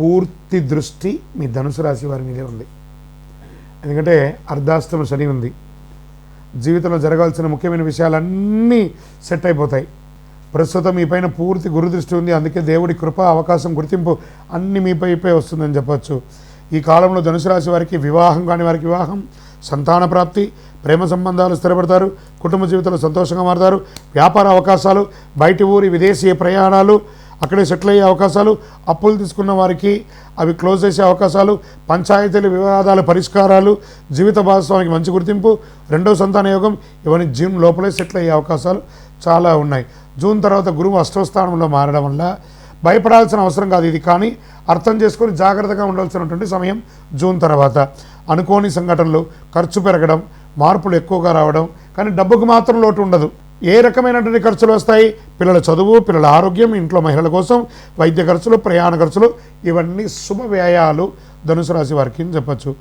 పూర్తి దృష్టి మీ ధనుసు రాశి వారి మీదే ఉంది. ఎందుకంటే అర్ధాష్టమ శని ఉంది. జీవితంలో జరగాల్సిన ముఖ్యమైన విషయాలన్నీ సెట్ అయిపోతాయి. ప్రస్తుతం మీ పైన పూర్తి గురుదృష్టి ఉంది. అందుకే దేవుడి కృప, అవకాశం, గుర్తింపు అన్నీ మీపై వస్తుందని చెప్పచ్చు. ఈ కాలంలో ధనుసు రాశి వారికి వివాహం కాని వారికి వివాహం, సంతాన ప్రాప్తి, ప్రేమ సంబంధాలు స్థిరపడతారు, కుటుంబ జీవితంలో సంతోషంగా మారుతారు, వ్యాపార అవకాశాలు, బయటి ఊరి విదేశీయ ప్రయాణాలు, అక్కడే సెటిల్ అయ్యే అవకాశాలు, అప్పులు తీసుకున్న వారికి అవి క్లోజ్ చేసే అవకాశాలు, పంచాయతీలు వివాదాల పరిష్కారాలు, జీవిత భాగస్వామికి మంచి గుర్తింపు, రెండో సంతాన యోగం, ఇవన్నీ జూన్ లోపలే సెటిల్ అయ్యే అవకాశాలు చాలా ఉన్నాయి. జూన్ తర్వాత గురువు అష్టమ స్థానంలో మారడం వల్ల భయపడాల్సిన అవసరం కాదు ఇది. కానీ అర్థం చేసుకొని జాగ్రత్తగా ఉండాల్సినటువంటి సమయం జూన్ తర్వాత. అనుకోని సంఘటనలు, ఖర్చు పెరగడం, మార్పులు ఎక్కువగా రావడం, కానీ డబ్బుకు మాత్రం లోటు ఉండదు. ఏ రకమైనటువంటి ఖర్చులు వస్తాయి? పిల్లల చదువు, పిల్లల ఆరోగ్యం, ఇంట్లో మహిళల కోసం వైద్య ఖర్చులు, ప్రయాణ ఖర్చులు, ఇవన్నీ శుభ వ్యయాలు ధనుసు రాశి వారికి అని చెప్పచ్చు.